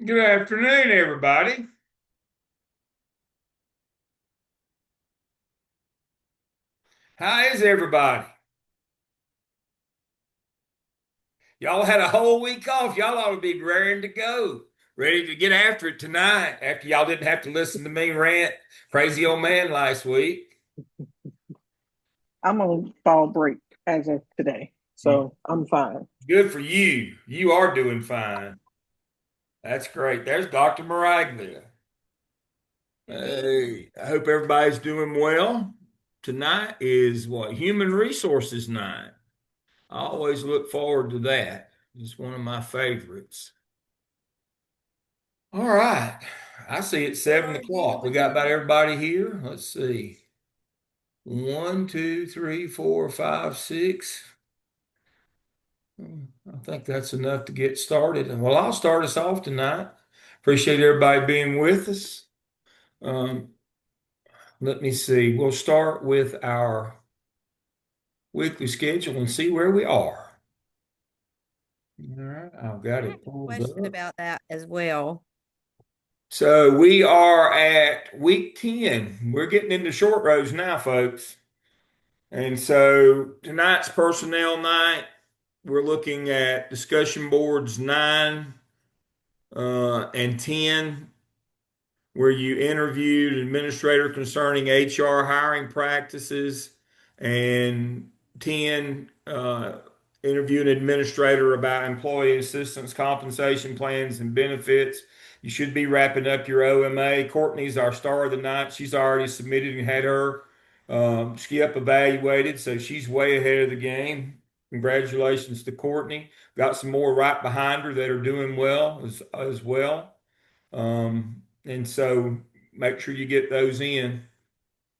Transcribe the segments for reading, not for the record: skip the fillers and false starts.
Good afternoon, everybody. How is everybody? Y'all had a whole week off. Y'all ought to be raring to go, ready to get after it tonight after y'all didn't have to listen to me rant crazy old man last week. I'm on fall break as of today, so I'm fine. Good for you. You are doing fine. That's great. There's Dr. Maraglia. Hey, I hope everybody's doing well. Tonight is what? Human Resources Night. I always look forward to that. It's one of my favorites. All right. I see it's 7 o'clock. We got about everybody here. Let's see. One, two, three, four, five, six. I think that's enough to get started. Well, I'll start us off tonight. Appreciate everybody being with us. Um, Let me see. We'll start with our weekly schedule and see where we are. All right. I've got I have it a pulled question up. about that as well. So we are at week 10. We're getting into short rows now, folks. And so tonight's personnel night, we're looking at discussion boards 9 and 10, where you interviewed an administrator concerning HR hiring practices, and 10, interview an administrator about employee assistance compensation plans and benefits. You should be wrapping up your OMA. Courtney's our star of the night. She's already submitted and had her skip evaluated, so she's way ahead of the game. Congratulations to Courtney. Got some more right behind her that are doing well as well. And so make sure you get those in.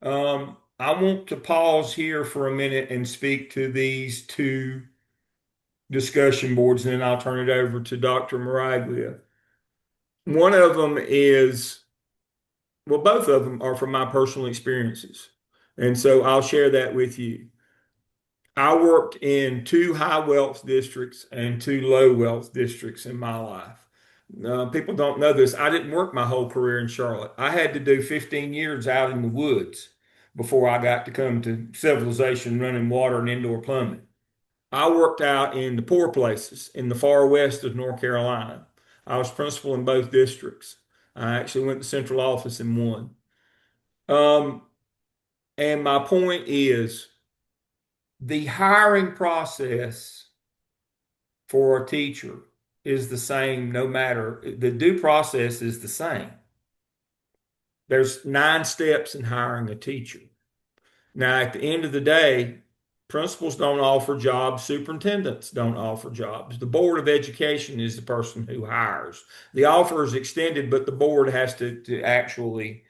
I want to pause here for a minute and speak to these two discussion boards, and then I'll turn it over to Dr. Maraglia. One of them is, well, both of them are from my personal experiences. And so I'll share that with you. I worked in two high wealth districts and two low wealth districts in my life. People don't know this. I didn't work my whole career in Charlotte. I had to do 15 years out in the woods before I got to come to civilization, running water and indoor plumbing. I worked out in the poor places in the far west of North Carolina. I was principal in both districts. I actually went to central office in one. Um, and my point is the hiring process for a teacher is the same no matter, the due process is the same. There's 9 steps in hiring a teacher. Now, at the end of the day, principals don't offer jobs, superintendents don't offer jobs. The Board of Education is the person who hires. The offer is extended, but the board has to actually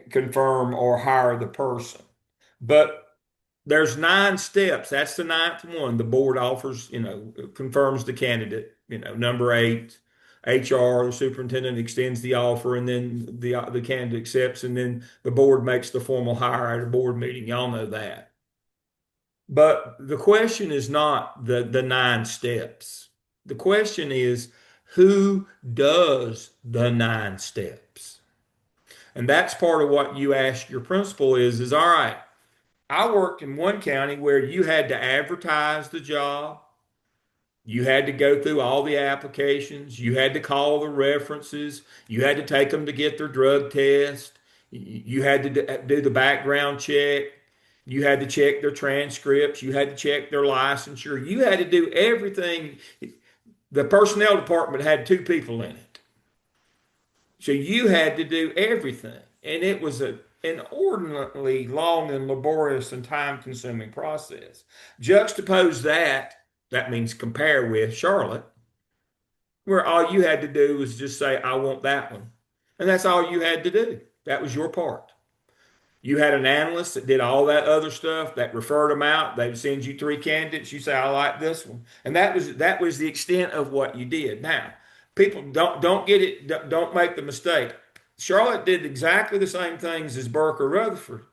confirm or hire the person. But there's 9 steps. That's the ninth one. The board offers, confirms the candidate. Number 8, HR, the superintendent extends the offer, and then the candidate accepts, and then the board makes the formal hire at a board meeting. Y'all know that. But the question is not the 9 steps. The question is who does the 9 steps? And that's part of what you ask your principal is all right, I worked in one county where you had to advertise the job. You had to go through all the applications. You had to call the references. You had to take them to get their drug test. You had to do the background check. You had to check their transcripts. You had to check their licensure. You had to do everything. The personnel department had 2 people in it. So you had to do everything. And it was an inordinately long and laborious and time consuming process. Juxtapose that, that means compare with Charlotte, where all you had to do was just say, I want that one. And that's all you had to do. That was your part. You had an analyst that did all that other stuff that referred them out. They'd send you 3 candidates. You say, I like this one. And that was the extent of what you did. Now, people don't get it, don't make the mistake. Charlotte did exactly the same things as Burke or Rutherford.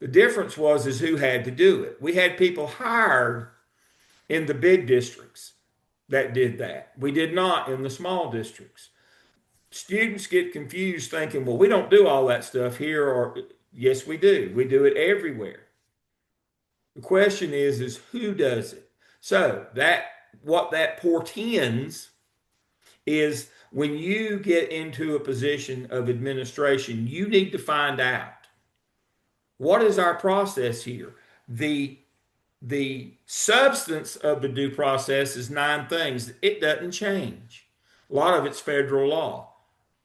The difference was is who had to do it. We had people hired in the big districts that did that. We did not in the small districts. Students get confused thinking, well, we don't do all that stuff here, or yes, we do. We do it everywhere. The question is who does it? So that what that portends is when you get into a position of administration, you need to find out what is our process here. The the substance of the due process is nine things. It doesn't change. A lot of it's federal law.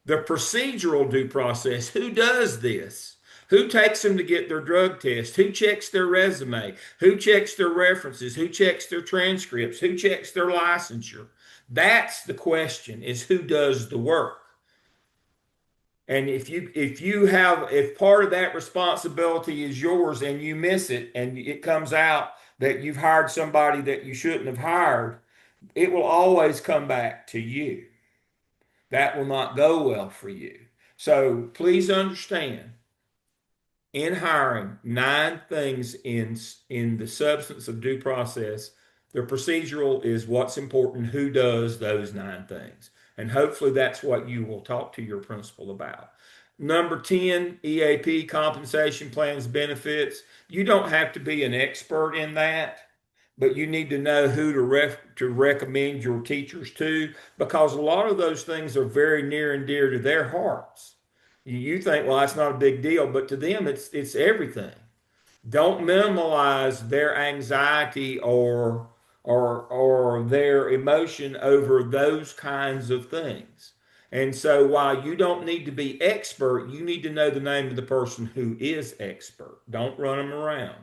The procedural due process, who does this? Who takes them to get their drug test? Who checks their resume? Who checks their references? Who checks their transcripts? Who checks their licensure? That's the question, is who does the work. And if part of that responsibility is yours and you miss it and it comes out that you've hired somebody that you shouldn't have hired, it will always come back to you. That will not go well for you. So please understand, in hiring, nine things in the substance of due process. The procedural is what's important, who does those nine things. And hopefully that's what you will talk to your principal about. Number 10, EAP, compensation plans, benefits. You don't have to be an expert in that, but you need to know who to recommend your teachers to, because a lot of those things are very near and dear to their hearts. You think, well, that's not a big deal, but to them, it's everything. Don't minimize their anxiety or their emotion over those kinds of things. And so while you don't need to be expert, you need to know the name of the person who is expert. Don't run them around.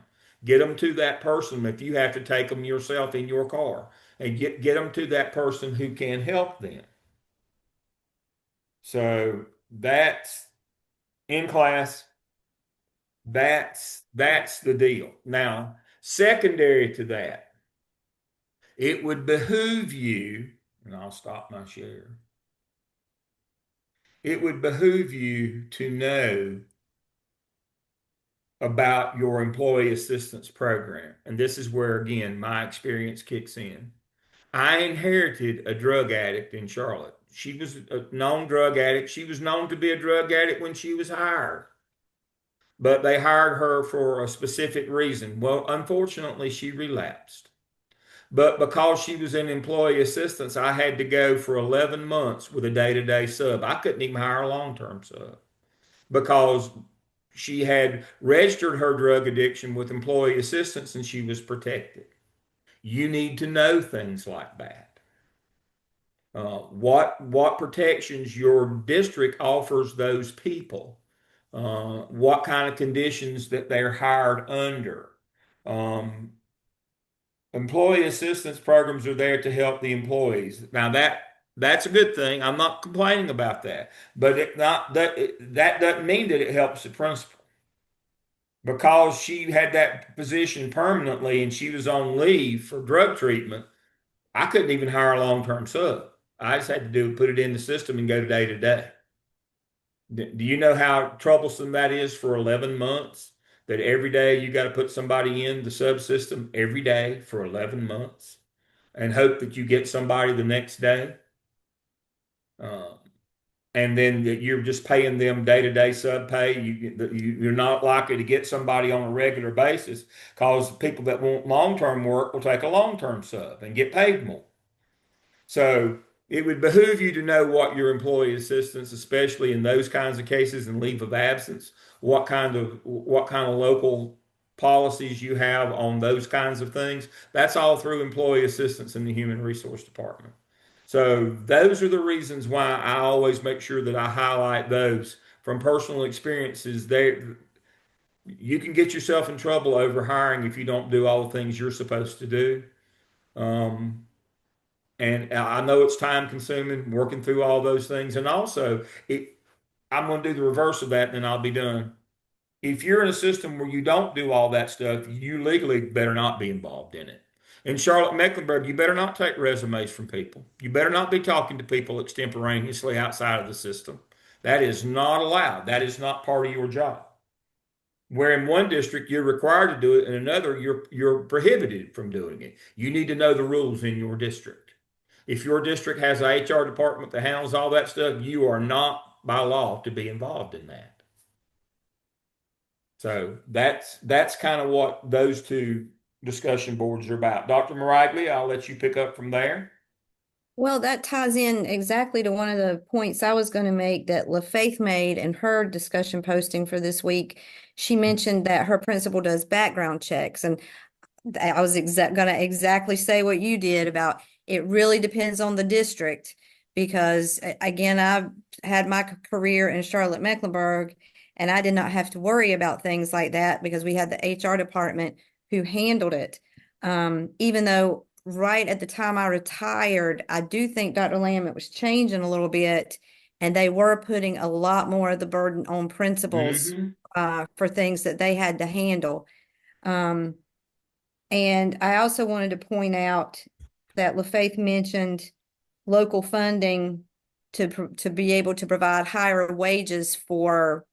Get them to that person if you have to take them yourself in your car, and get them to that person who can help them. So that's in class. That's the deal. Now, secondary to that, it would behoove you, and I'll stop my share. It would behoove you to know about your employee assistance program. And this is where, again, my experience kicks in. I inherited a drug addict in Charlotte. She was a known drug addict. She was known to be a drug addict when she was hired, but they hired her for a specific reason. Well, unfortunately, she relapsed. But because she was in employee assistance, I had to go for 11 months with a day-to-day sub. I couldn't even hire a long-term sub because she had registered her drug addiction with employee assistance and she was protected. You need to know things like that. What protections your district offers those people, what kind of conditions that they're hired under. Um, Employee assistance programs are there to help the employees. Now that's a good thing. I'm not complaining about that, but that doesn't mean that it helps the principal. Because she had that position permanently and she was on leave for drug treatment, I couldn't even hire a long-term sub. I just had to put it in the system and go day to day. Do you know how troublesome that is for 11 months? That every day you got to put somebody in the subsystem every day for 11 months and hope that you get somebody the next day. Uh, and then that you're just paying them day-to-day sub pay. You're not likely to get somebody on a regular basis because people that want long-term work will take a long-term sub and get paid more. So it would behoove you to know what your employee assistance, especially in those kinds of cases and leave of absence, what kind of local policies you have on those kinds of things. That's all through employee assistance in the human resource department. So those are the reasons why I always make sure that I highlight those from personal experiences. You can get yourself in trouble over hiring if you don't do all the things you're supposed to do. Um, and I know it's time consuming working through all those things. And also, I'm going to do the reverse of that and then I'll be done. If you're in a system where you don't do all that stuff, you legally better not be involved in it. In Charlotte Mecklenburg, you better not take resumes from people. You better not be talking to people extemporaneously outside of the system. That is not allowed. That is not part of your job. Where in one district you're required to do it, in another you're prohibited from doing it. You need to know the rules in your district. If your district has a HR department that handles all that stuff, you are not by law to be involved in that. So that's kind of what those two discussion boards are about. Dr. Maraglia, I'll let you pick up from there. Well, that ties in exactly to one of the points I was going to make that LaFaith made in her discussion posting for this week. She mentioned that her principal does background checks, and I was going to exactly say what you did about it really depends on the district because again, I've had my career in Charlotte Mecklenburg and I did not have to worry about things like that because we had the HR department who handled it. Even though right at the time I retired, I do think Dr. Lamb, it was changing a little bit and they were putting a lot more of the burden on principals Hmm. for things that they had to handle. Um, and I also wanted to point out that LaFaith mentioned local funding to be able to provide higher wages for,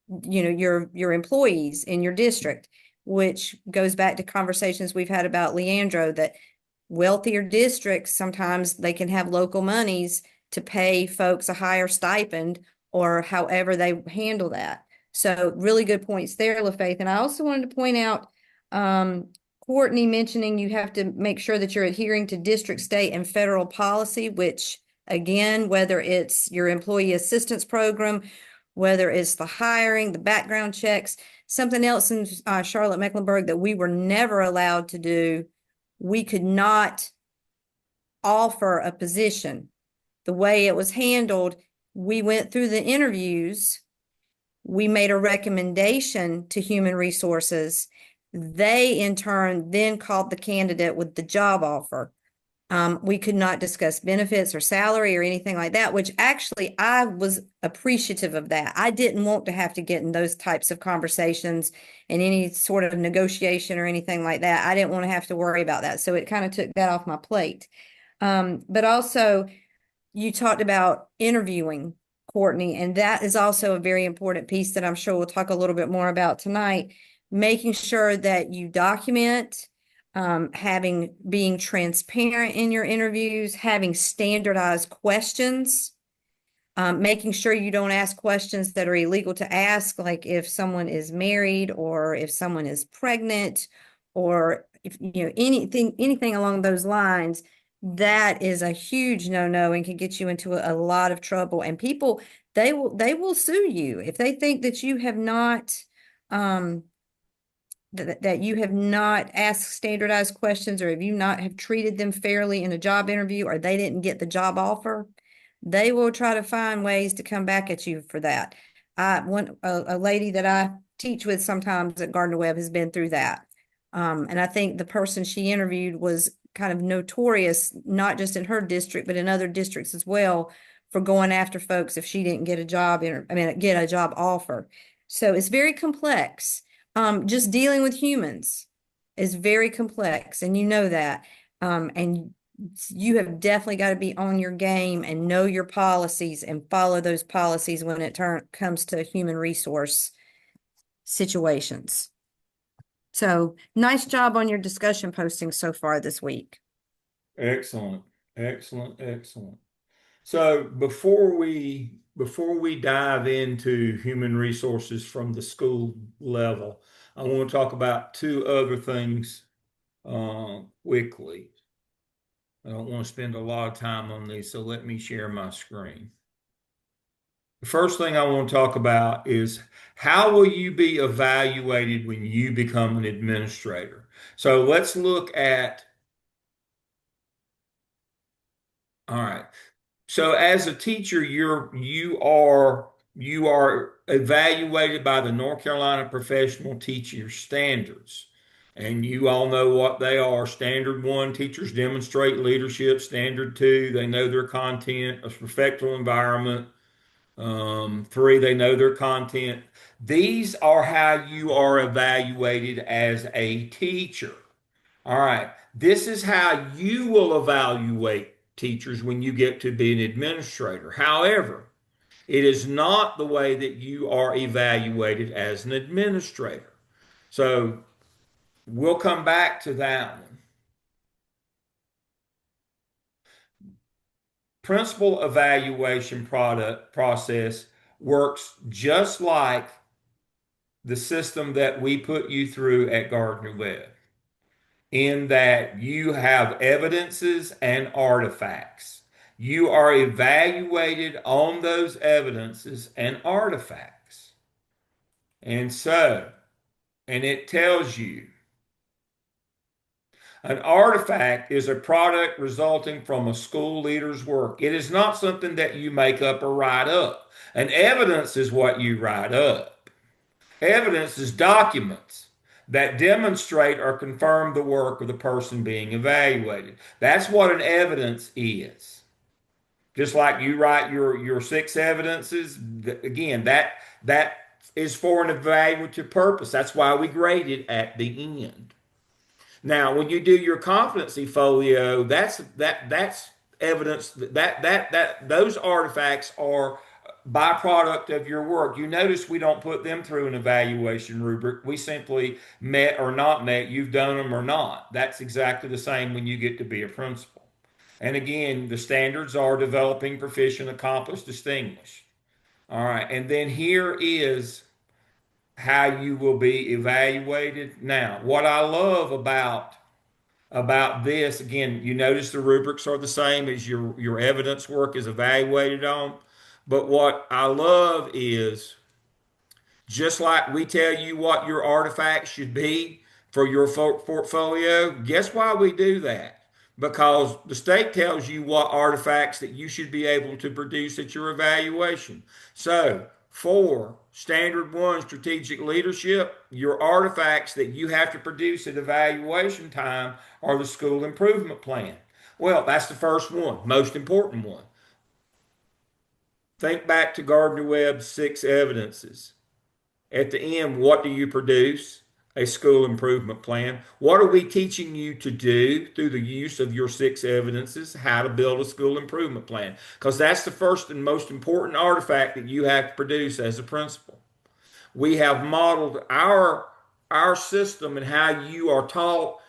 your employees in your district, which goes back to conversations we've had about Leandro, that wealthier districts, sometimes they can have local monies to pay folks a higher stipend or however they handle that. So really good points there, LaFaith. And I also wanted to point out, Courtney mentioning you have to make sure that you're adhering to district, state, and federal policy, which again, whether it's your employee assistance program, whether it's the hiring, the background checks, something else in Charlotte Mecklenburg that we were never allowed to do, we could not offer a position. The way it was handled, we went through the interviews, we made a recommendation to human resources. They in turn then called the candidate with the job offer. We could not discuss benefits or salary or anything like that, which actually I was appreciative of that. I didn't want to have to get in those types of conversations and any sort of negotiation or anything like that. I didn't want to have to worry about that. So it kind of took that off my plate. But also, you talked about interviewing, Courtney, and that is also a very important piece that I'm sure we'll talk a little bit more about tonight. Making sure that you document, being transparent in your interviews, having standardized questions, making sure you don't ask questions that are illegal to ask, like if someone is married or if someone is pregnant or if anything along those lines. That is a huge no-no and can get you into a lot of trouble. And people, they will sue you if they think that you have not um that you have not asked standardized questions or if you not have treated them fairly in a job interview or they didn't get the job offer. They will try to find ways to come back at you for that. A lady that I teach with sometimes at Gardner Webb has been through that. And I think the person she interviewed was kind of notorious, not just in her district, but in other districts as well, for going after folks if she didn't get a get a job offer. So it's very complex. Just dealing with humans is very complex, and you know that. And you have definitely got to be on your game and know your policies and follow those policies when it comes to human resource situations. So nice job on your discussion posting so far this week. Excellent, excellent, excellent. So before we dive into human resources from the school level, I want to talk about two other things quickly. I don't want to spend a lot of time on these, so let me share my screen. The first thing I want to talk about is how will you be evaluated when you become an administrator? So let's look at, all right. So as a teacher, you are evaluated by the North Carolina Professional Teacher Standards. And you all know what they are. Standard one, teachers demonstrate leadership. Standard two, they know their content, a respectful environment. Three, they know their content. These are how you are evaluated as a teacher. All right. This is how you will evaluate teachers when you get to be an administrator. However, it is not the way that you are evaluated as an administrator. So we'll come back to that one. principal evaluation product process works just like the system that we put you through at Gardner Webb, in that you have evidences and artifacts. You are evaluated on those evidences and artifacts. And so, and it tells you an artifact is a product resulting from a school leader's work. It is not something that you make up or write up. An evidence is what you write up. Evidence is documents that demonstrate or confirm the work of the person being evaluated. That's what an evidence is. Just like you write your six evidences, again, that is for an evaluative purpose. That's why we grade it at the end. Now, when you do your competency folio, that's evidence that those artifacts are byproduct of your work. You notice we don't put them through an evaluation rubric. We simply met or not met, you've done them or not. That's exactly the same when you get to be a principal. And again, the standards are developing, proficient, accomplished, distinguished. All right. And then here is how you will be evaluated. Now, what I love about this, again, you notice the rubrics are the same as your evidence work is evaluated on. But what I love is, just like we tell you what your artifacts should be for your portfolio, guess why we do that? Because the state tells you what artifacts that you should be able to produce at your evaluation. So, for standard one, strategic leadership, your artifacts that you have to produce at evaluation time are the school improvement plan. Well, that's the first one, most important one. Think back to Gardner Webb's six evidences. At the end, what do you produce? A school improvement plan. What are we teaching you to do through the use of your six evidences? How to build a school improvement plan. Because that's the first and most important artifact that you have to produce as a principal. We have modeled our system and how you are taught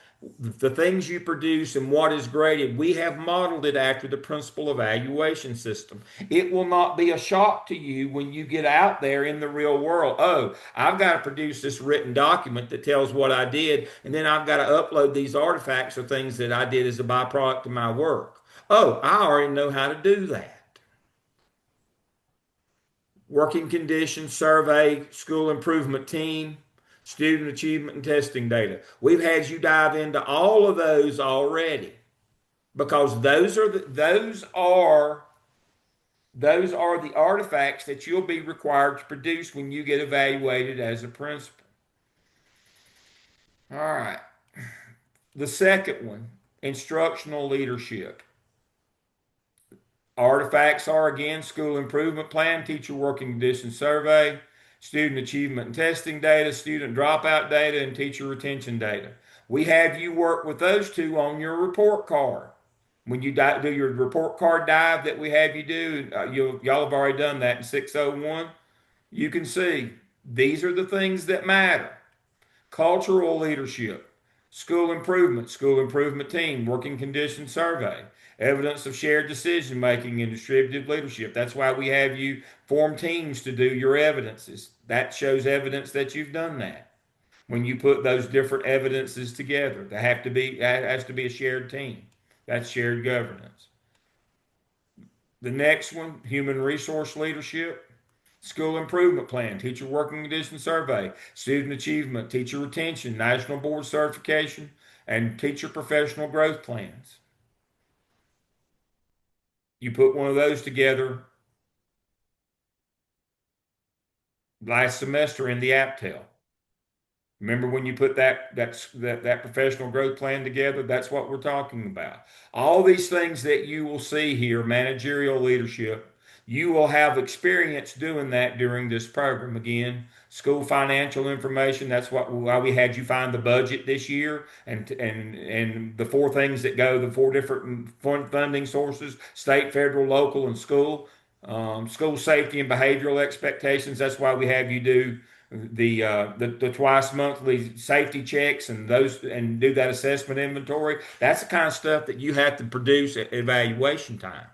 the things you produce and what is graded. We have modeled it after the principal evaluation system. It will not be a shock to you when you get out there in the real world. Oh, I've got to produce this written document that tells what I did, and then I've got to upload these artifacts or things that I did as a byproduct of my work. Oh, I already know how to do that. Working conditions survey, school improvement team, student achievement and testing data. We've had you dive into all of those already, because those are the artifacts that you'll be required to produce when you get evaluated as a principal. All right. The second one, instructional leadership. Artifacts are, again, school improvement plan, teacher working conditions survey, student achievement and testing data, student dropout data, and teacher retention data. We have you work with those two on your report card. When you do your report card dive that we have you do, y'all have already done that in 601. You can see these are the things that matter. Cultural leadership, school improvement team, working conditions survey, evidence of shared decision making and distributed leadership. That's why we have you form teams to do your evidences. That shows evidence that you've done that. When you put those different evidences together, they have to be that has to be a shared team. That's shared governance. The next one, human resource leadership, school improvement plan, teacher working condition survey, student achievement, teacher retention, national board certification, and teacher professional growth plans. You put one of those together last semester in the APTEL. Remember when you put that professional growth plan together? That's what we're talking about. All these things that you will see here, managerial leadership, you will have experience doing that during this program. Again, school financial information. That's why we had you find the budget this year, and the four things that go, the four different funding sources: state, federal, local, and school. School safety and behavioral expectations. That's why we have you do the twice monthly safety checks and those and do that assessment inventory. That's the kind of stuff that you have to produce at evaluation time.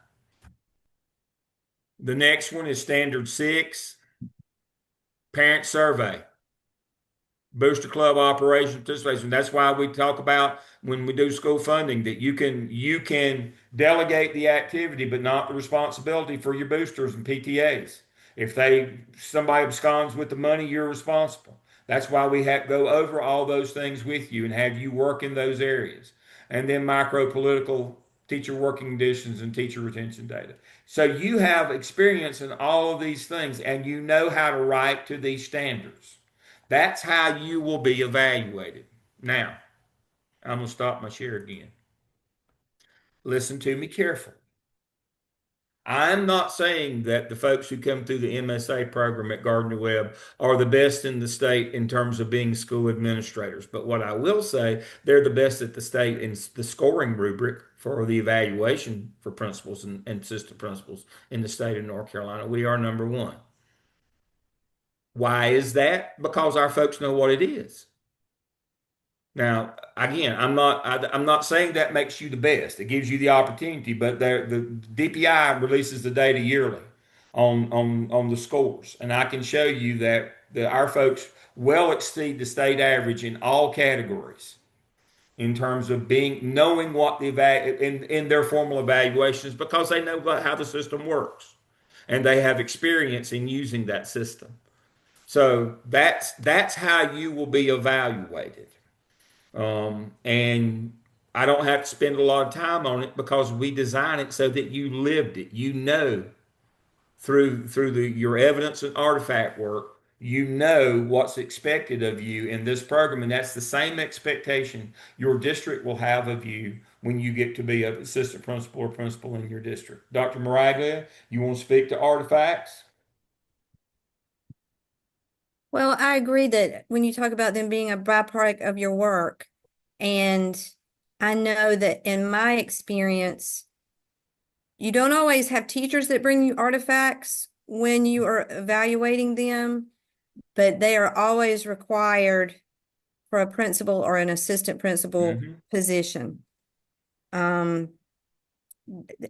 The next one is standard 6, parent survey. Booster club operation participation. That's why we talk about when we do school funding that you can delegate the activity, but not the responsibility for your boosters and PTAs. If somebody absconds with the money, you're responsible. That's why we have to go over all those things with you and have you work in those areas. And then micro political teacher working conditions and teacher retention data. So you have experience in all of these things and you know how to write to these standards. That's how you will be evaluated. Now, I'm going to stop my share again. Listen to me carefully. I'm not saying that the folks who come through the MSA program at Gardner Webb are the best in the state in terms of being school administrators. But what I will say, they're the best at the state in the scoring rubric for the evaluation for principals and assistant principals in the state of North Carolina. We are number one. Why is that? Because our folks know what it is. Now, again, I'm not saying that makes you the best. It gives you the opportunity, but the DPI releases the data yearly on the scores, and I can show you that our folks well exceed the state average in all categories in terms of being knowing what in their formal evaluations because they know how the system works and they have experience in using that system. So that's how you will be evaluated. And I don't have to spend a lot of time on it because we design it so that you lived it. You know through your evidence and artifact work, you know what's expected of you in this program, and that's the same expectation your district will have of you when you get to be an assistant principal or principal in your district. Dr. Maraglia, you want to speak to artifacts? Well, I agree that when you talk about them being a byproduct of your work, and I know that in my experience, you don't always have teachers that bring you artifacts when you are evaluating them, but they are always required for a principal or an assistant principal Mm-hmm. position. Um,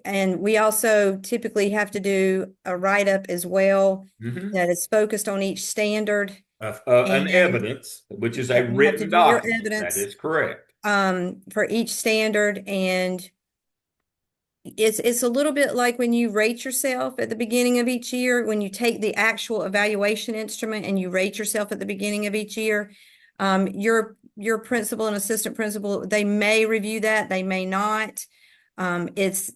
and we also typically have to do a write-up as well Mm-hmm. that is focused on each standard. An And evidence, which is a yep, you have to written do your document. That evidence is correct. for each standard. And it's a little bit like when you rate yourself at the beginning of each year, when you take the actual evaluation instrument and you rate yourself at the beginning of each year. Your principal and assistant principal, they may review that, they may not. It's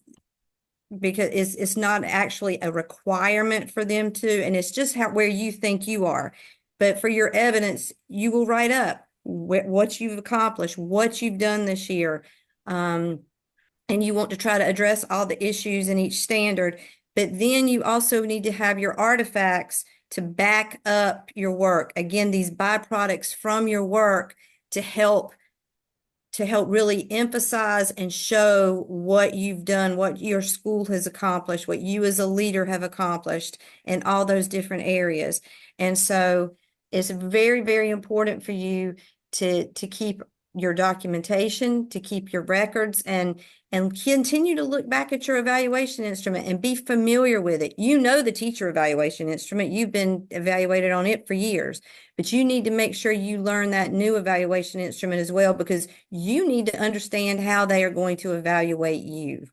because it's not actually a requirement for them to, and it's just where you think you are. But for your evidence, you will write up what you've accomplished, what you've done this year. And you want to try to address all the issues in each standard. But then you also need to have your artifacts to back up your work. Again, these byproducts from your work to help really emphasize and show what you've done, what your school has accomplished, what you as a leader have accomplished in all those different areas. And so it's very, very important for you to keep your documentation, to keep your records, and continue to look back at your evaluation instrument and be familiar with it. You know the teacher evaluation instrument. You've been evaluated on it for years, but you need to make sure you learn that new evaluation instrument as well, because you need to understand how they are going to evaluate you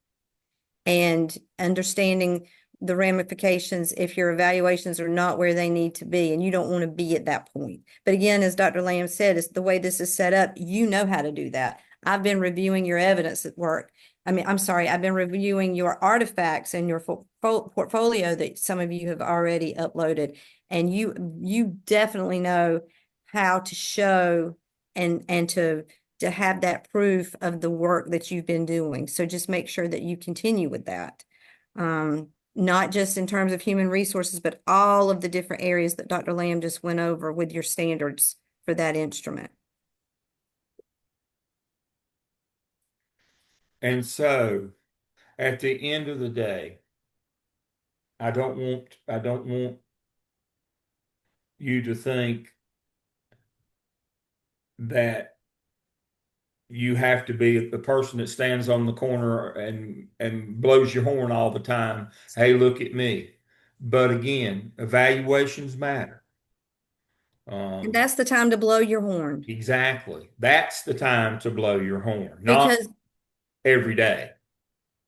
and understanding the ramifications if your evaluations are not where they need to be, and you don't want to be at that point. But again, as Dr. Lamb said, it's the way this is set up, you know how to do that. I've been reviewing your evidence at work. I'm sorry, I've been reviewing your artifacts and your portfolio that some of you have already uploaded, and you definitely know how to show and to have that proof of the work that you've been doing. So just make sure that you continue with that. Not just in terms of human resources, but all of the different areas that Dr. Lamb just went over with your standards for that instrument. And so at the end of the day, I don't want you to think that you have to be the person that stands on the corner and blows your horn all the time. Hey, look at me. But again, evaluations matter. And Um, that's the time to blow your horn exactly. That's the time to blow your horn, not because, every day.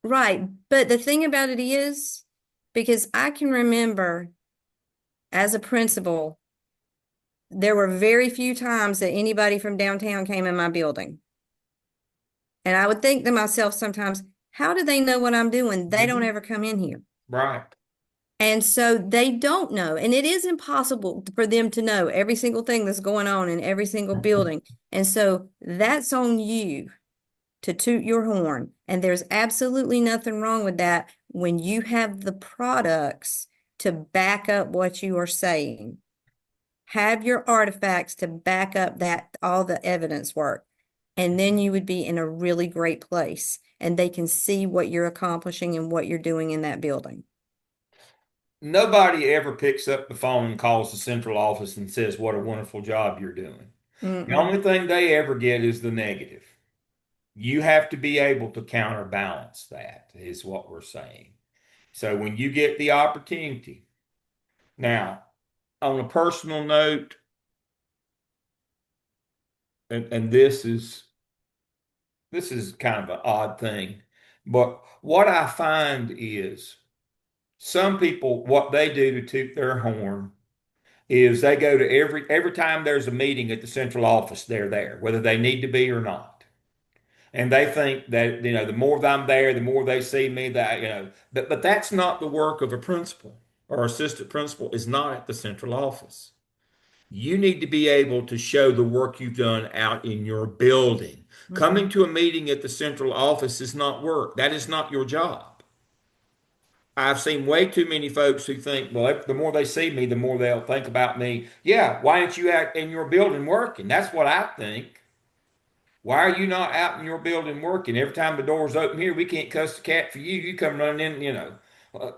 right. But the thing about it is, because I can remember as a principal, there were very few times that anybody from downtown came in my building. And I would think to myself sometimes, how do they know what I'm doing? They don't Mhm. ever come in here. Right. And so they don't know. And it is impossible for them to know every single thing that's going on in every single building. And so that's on you to toot your horn. And there's absolutely nothing wrong with that when you have the products to back up what you are saying. Have your artifacts to back up that all the evidence work. And then you would be in a really great place and they can see what you're accomplishing and what you're doing in that building. Nobody ever picks up the phone and calls the central office and says, "What a wonderful job you're doing." The Mm-mm. only thing they ever get is the negative. You have to be able to counterbalance that, is what we're saying. So when you get the opportunity, now, on a personal note, and this is kind of an odd thing, but what I find is some people, what they do to toot their horn is they go to every time there's a meeting at the central office, they're there, whether they need to be or not. And they think that, the more that I'm there, the more they see me, that, but that's not the work of a principal or assistant principal, is not at the central office. You need to be able to show the work you've done out in your building. Coming Mm-mm. to a meeting at the central office is not work. That is not your job. I've seen way too many folks who think, well, the more they see me, the more they'll think about me. Yeah, why aren't you out in your building working? That's what I think. Why are you not out in your building working? Every time the door's open here, we can't cuss the cat for you. You come running in. Uh,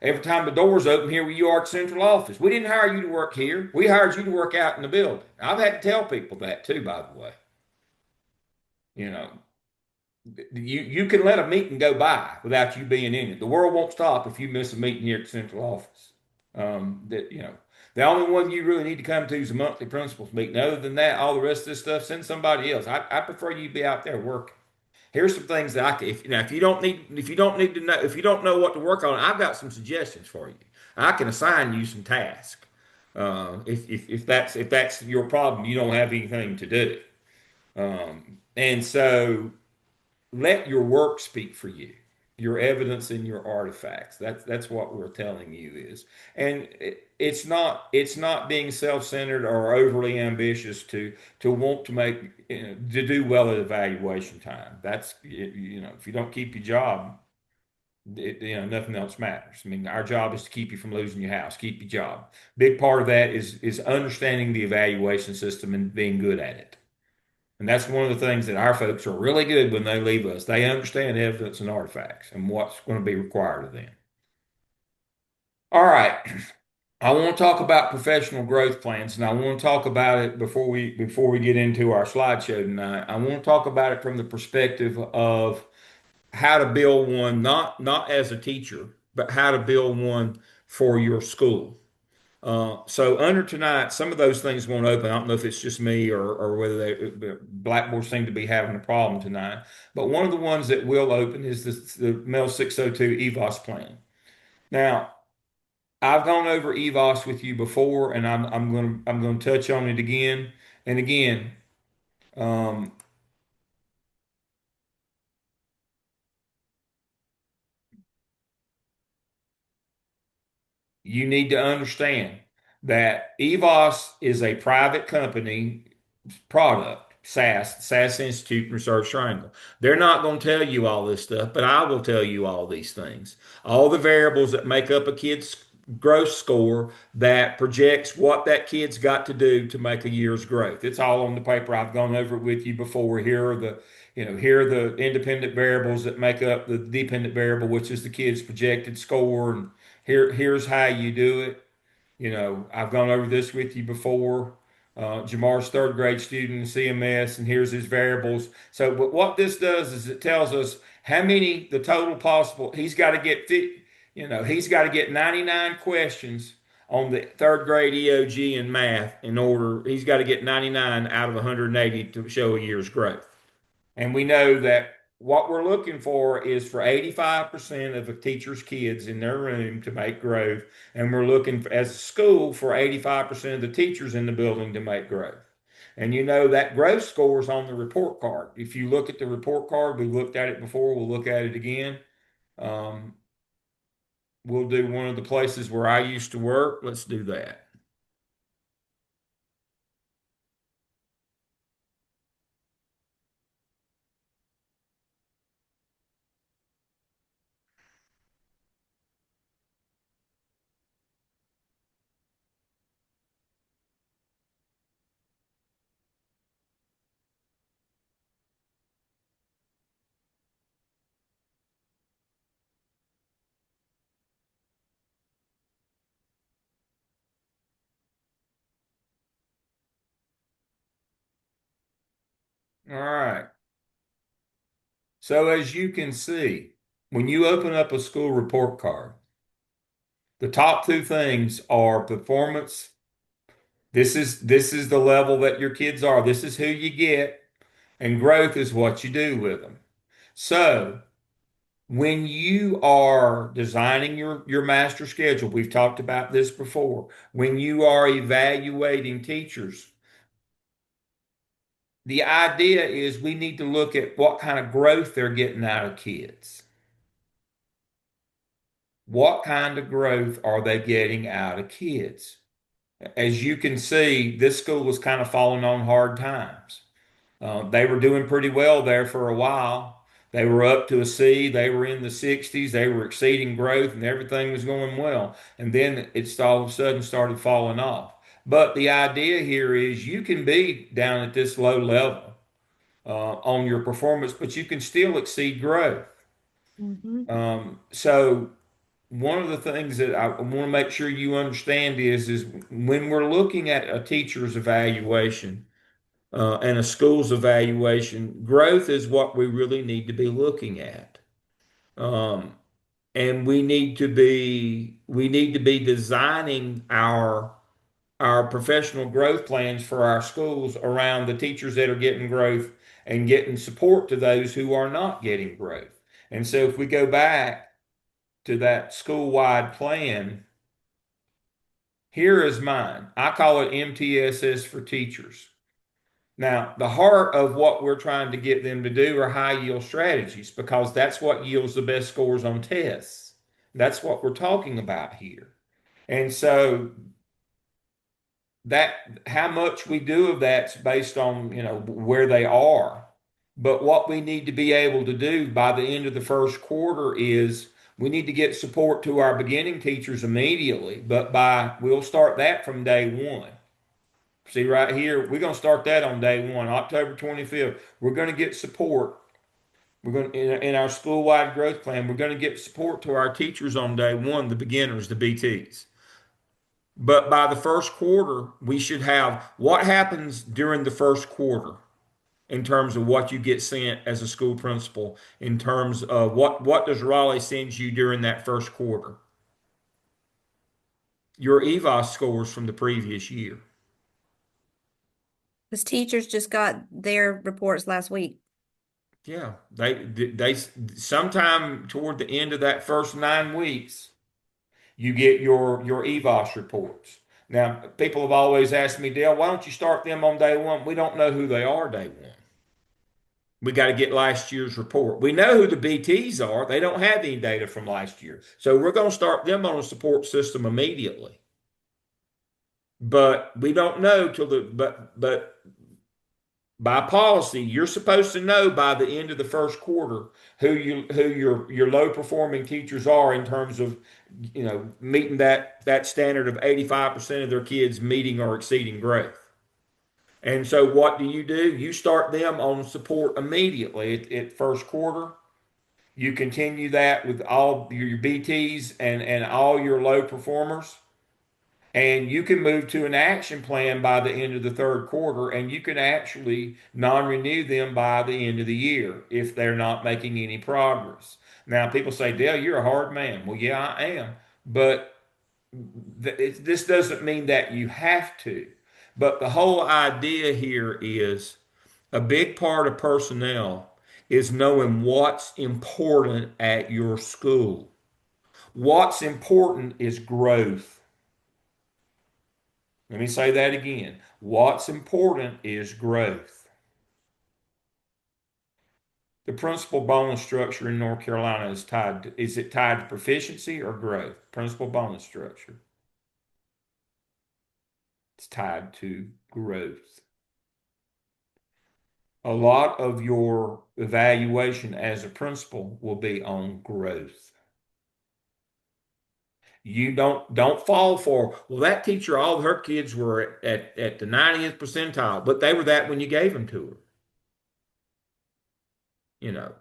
Every time the door's open here, you are at central office. We didn't hire you to work here. We hired you to work out in the building. I've had to tell people that too, by the way. You know, you can let a meeting go by without you being in it. The world won't stop if you miss a meeting here at the central office. The only one you really need to come to is a monthly principals meeting. Other than that, all the rest of this stuff, send somebody else. I prefer you be out there working. Here's some things that I can, if you don't know what to work on, I've got some suggestions for you. I can assign you some tasks. If that's your problem, you don't have anything to do. And so let your work speak for you, your evidence and your artifacts. That's what we're telling you is. And it's not being self-centered or overly ambitious to want to make, to do well at evaluation time. If you don't keep your job, nothing else matters. I mean, our job is to keep you from losing your house, keep your job. Big part of that is understanding the evaluation system and being good at it. And that's one of the things that our folks are really good when they leave us. They understand evidence and artifacts and what's going to be required of them. All right. I want to talk about professional growth plans, and I want to talk about it before we get into our slideshow tonight. I want to talk about it from the perspective of how to build one, not as a teacher, but how to build one for your school. So under tonight, some of those things won't open. I don't know if it's just me or whether Blackboard seem to be having a problem tonight. But one of the ones that will open is the MEL 602 EVOS plan. Now, I've gone over EVOS with you before, and I'm going to touch on it again and again. Um, you need to understand that EVOS is a private company product, SAS Institute Research Triangle. They're not going to tell you all this stuff, but I will tell you all these things. All the variables that make up a kid's growth score that projects what that kid's got to do to make a year's growth. It's all on the paper. I've gone over it with you before. Here are the independent variables that make up the dependent variable, which is the kid's projected score, and here's how you do it. I've gone over this with you before. Jamar's third grade student in CMS, and here's his variables. So, but what this does is it tells us how many the total possible. He's got to get 50. He's got to get 99 questions on the third grade EOG in math in order. He's got to get 99 out of 180 to show a year's growth. And we know that what we're looking for is for 85% of a teacher's kids in their room to make growth. And we're looking for, as a school, for 85% of the teachers in the building to make growth. And that growth score is on the report card. If you look at the report card, we looked at it before, we'll look at it again. Um, we'll do one of the places where I used to work. Let's do that. All right. So as you can see, when you open up a school report card, the top two things are performance. This is the level that your kids are. This is who you get, and growth is what you do with them. So when you are designing your master schedule, we've talked about this before. When you are evaluating teachers, the idea is we need to look at what kind of growth they're getting out of kids. What kind of growth are they getting out of kids? As you can see, this school was kind of falling on hard times. They were doing pretty well there for a while. They were up to a C. They were in the 60s. They were exceeding growth and everything was going well. And then it's all of a sudden started falling off. But the idea here is you can be down at this low level on your performance, but you can still exceed growth. Mhm. So one of the things that I want to make sure you understand is when we're looking at a teacher's evaluation and a school's evaluation, growth is what we really need to be looking at. Um, and we need to be designing our professional growth plans for our schools around the teachers that are getting growth and getting support to those who are not getting growth. And so if we go back to that school-wide plan, here is mine. I call it MTSS for teachers. Now, the heart of what we're trying to get them to do are high yield strategies because that's what yields the best scores on tests. That's what we're talking about here. And so that how much we do of that's based on, where they are. But what we need to be able to do by the end of the first quarter is we need to get support to our beginning teachers immediately, but we'll start that from day one. See right here, we're going to start that on day one, October 25th. We're going to get support. We're going in our school-wide growth plan, we're going to get support to our teachers on day one, the beginners, the BTs. But by the first quarter, we should have what happens during the first quarter in terms of what you get sent as a school principal, in terms of what does Raleigh send you during that first quarter? Your EVOS scores from the previous year. Because teachers just got their reports last week. Yeah, they sometime toward the end of that first 9 weeks, you get your EVOS reports. Now, people have always asked me, Dale, why don't you start them on day one? We don't know who they are day one. We got to get last year's report. We know who the BTs are. They don't have any data from last year. So we're going to start them on a support system immediately. But we don't know till but by policy, you're supposed to know by the end of the first quarter who your low performing teachers are in terms of meeting that standard of 85% of their kids meeting or exceeding growth. And so what do? You start them on support immediately at first quarter. You continue that with all your BTs and all your low performers. And you can move to an action plan by the end of the third quarter, and you can actually non-renew them by the end of the year if they're not making any progress. Now, people say, Dale, you're a hard man. Well, yeah, I am. But this doesn't mean that you have to. But the whole idea here is a big part of personnel is knowing what's important at your school. What's important is growth. Let me say that again. What's important is growth. The principal bonus structure in North Carolina is it tied to proficiency or growth? Principal bonus structure. It's tied to growth. A lot of your evaluation as a principal will be on growth. You don't fall for, well, that teacher, all of her kids were at the 90th percentile, but they were that when you gave them to her. You know,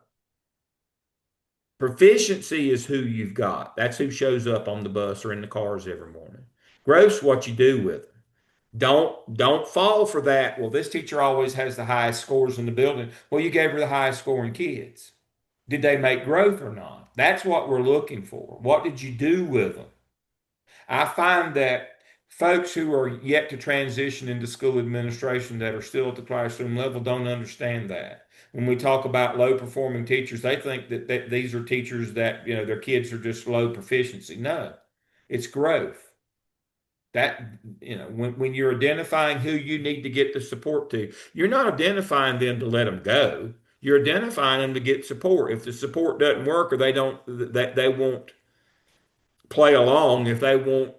proficiency is who you've got. That's who shows up on the bus or in the cars every morning. Growth's what you do with them. Don't fall for that. Well, this teacher always has the highest scores in the building. Well, you gave her the highest scoring kids. Did they make growth or not? That's what we're looking for. What did you do with them? I find that folks who are yet to transition into school administration that are still at the classroom level don't understand that. When we talk about low performing teachers, they think that these are teachers that, their kids are just low proficiency. No, it's growth. That, when you're identifying who you need to get the support to, you're not identifying them to let them go. You're identifying them to get support. If the support doesn't work or they won't play along, if they won't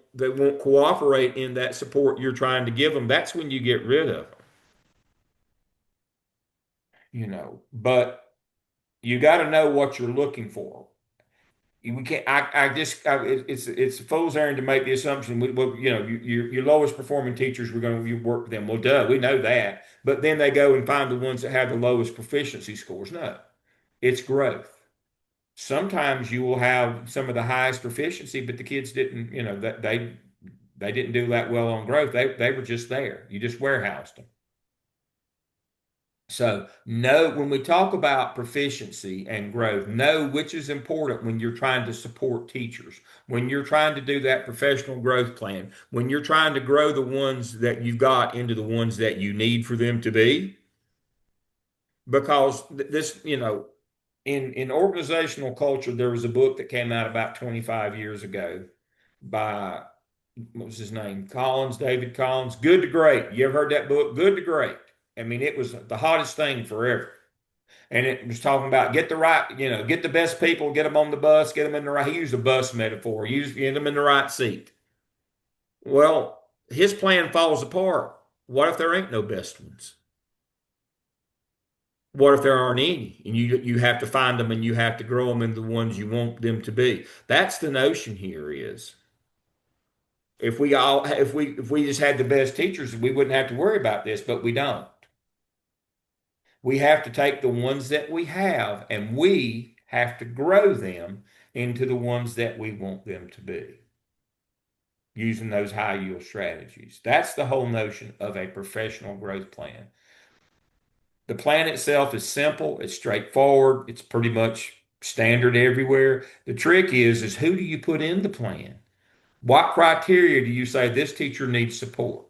cooperate in that support you're trying to give them, that's when you get rid of them. But you got to know what you're looking for. We can't. It's a fool's errand to make the assumption. Your lowest performing teachers, we're going to work with them. Well, duh, we know that. But then they go and find the ones that have the lowest proficiency scores. No, it's growth. Sometimes you will have some of the highest proficiency, but the kids didn't. That they didn't do that well on growth. They were just there. You just warehoused them. So know when we talk about proficiency and growth, know which is important when you're trying to support teachers, when you're trying to do that professional growth plan, when you're trying to grow the ones that you've got into the ones that you need for them to be. Because this, in organizational culture, there was a book that came out about 25 years ago by, what was his name? David Collins. Good to Great. You ever heard that book? Good to Great. I mean, it was the hottest thing forever. And it was talking about get the best people, get them on the bus, get them in the right. He used a bus metaphor, get them in the right seat. Well, his plan falls apart. What if there ain't no best ones? What if there aren't any? And you have to find them and you have to grow them into the ones you want them to be. That's the notion here is if we just had the best teachers, we wouldn't have to worry about this, but we don't. We have to take the ones that we have and we have to grow them into the ones that we want them to be using those high yield strategies. That's the whole notion of a professional growth plan. The plan itself is simple, it's straightforward, it's pretty much standard everywhere. The trick is who do you put in the plan? What criteria do you say this teacher needs support?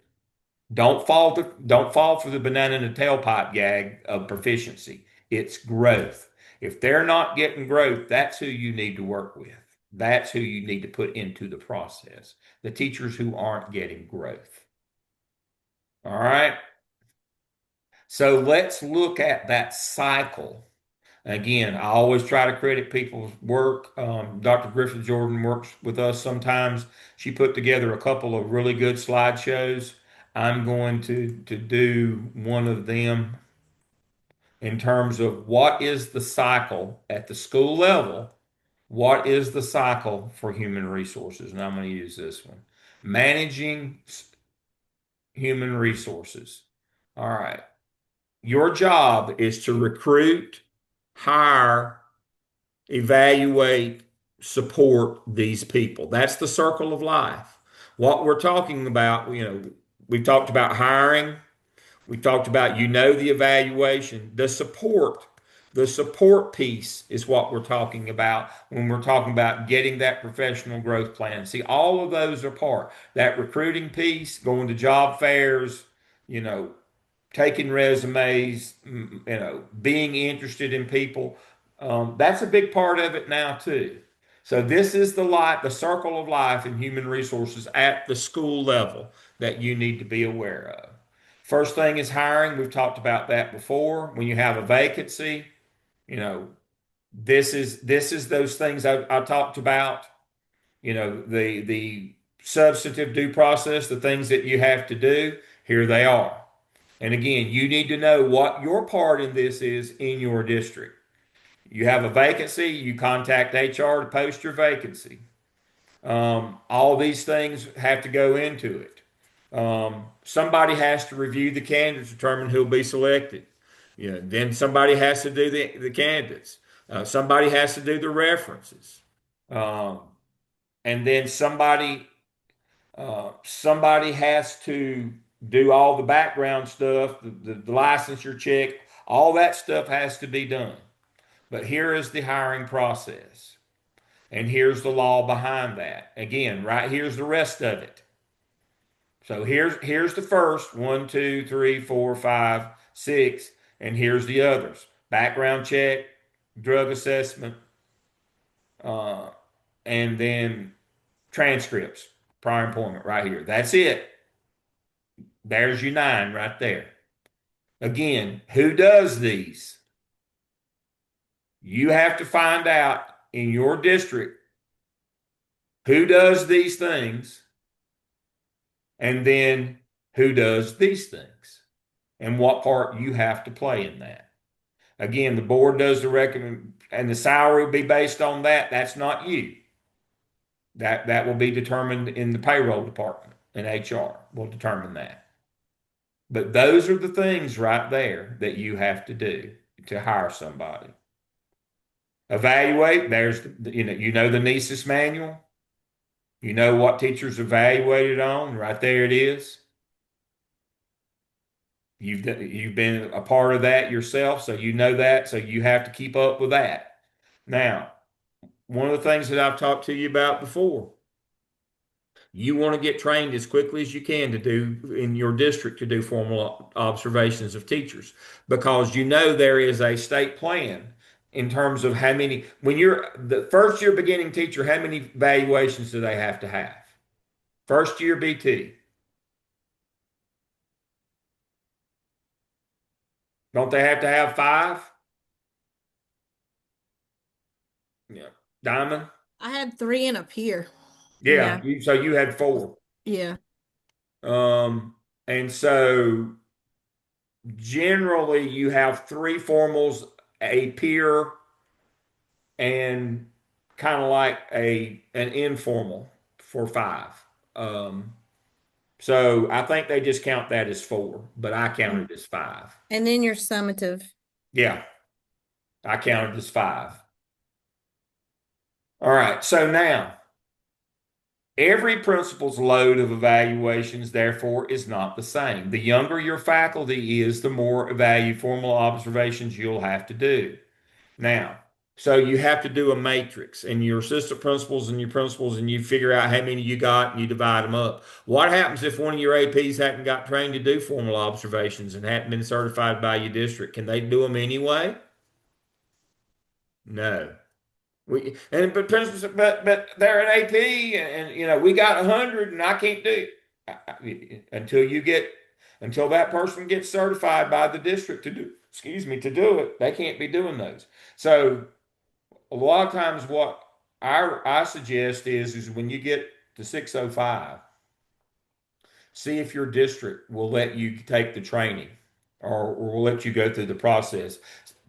Don't fall for the banana in the tailpipe gag of proficiency. It's growth. If they're not getting growth, that's who you need to work with. That's who you need to put into the process. The teachers who aren't getting growth. All right. So let's look at that cycle. Again, I always try to credit people's work. Dr. Griffith Jordan works with us sometimes. She put together a couple of really good slideshows. I'm going to do one of them in terms of what is the cycle at the school level. What is the cycle for human resources? And I'm going to use this one. Managing human resources. All right. Your job is to recruit, hire, evaluate, support these people. That's the circle of life. What we're talking about, we've talked about hiring, we talked about, the evaluation, the support. The support piece is what we're talking about when we're talking about getting that professional growth plan. See, all of those are part. That recruiting piece, going to job fairs, you know, taking resumes, being interested in people. That's a big part of it now too. So this is the circle of life in human resources at the school level that you need to be aware of. First thing is hiring. We've talked about that before. When you have a vacancy, you know, this is those things I talked about. The substantive due process, the things that you have to do. Here they are. And again, you need to know what your part in this is in your district. You have a vacancy, you contact HR to post your vacancy. All these things have to go into it. Somebody has to review the candidates, determine who will be selected. Then somebody has to do the candidates. Somebody has to do the references. Um, and then somebody has to do all the background stuff, the licensure check, all that stuff has to be done. But here is the hiring process. And here's the law behind that. Again, right here's the rest of it. So here's the first one, two, three, four, five, six, and here's the others. Background check, drug assessment, uh, and then transcripts, prior employment right here. That's it. There's your nine right there. Again, who does these? You have to find out in your district who does these things and then who does these things and what part you have to play in that. Again, the board does the recommend and the salary will be based on that. That's not you. That will be determined in the payroll department and HR will determine that. But those are the things right there that you have to do to hire somebody. Evaluate, there's the NESIS manual. You know what teachers evaluated on, right there it is. You've been a part of that yourself, so you know that, so you have to keep up with that. Now, one of the things that I've talked to you about before, you want to get trained as quickly as you can to do in your district to do formal observations of teachers because you know there is a state plan in terms of how many, when you're the first year beginning teacher, how many evaluations do they have to have? First year BT. Don't they have to have five? Yeah. Diamond? I had three and a peer. Yeah. Yeah. So you had four. Yeah. And so generally you have three formals, a peer, and kind of like an informal for five. Um, so I think they just count that as four, but I counted as five. And then your summative. Yeah, I counted as five. All right, so now every principal's load of evaluations, therefore, is not the same. The younger your faculty is, the more formal observations you'll have to do. Now, so you have to do a matrix and your assistant principals and your principals, and you figure out how many you got and you divide them up. What happens if one of your APs hadn't got trained to do formal observations and hadn't been certified by your district? Can they do them anyway? No. But principals, but they're an AP, and we got 100, and I can't do it until that person gets certified by the district to do. Excuse me, to do it, they can't be doing those. So a lot of times, what I suggest is when you get to 605, see if your district will let you take the training or will let you go through the process,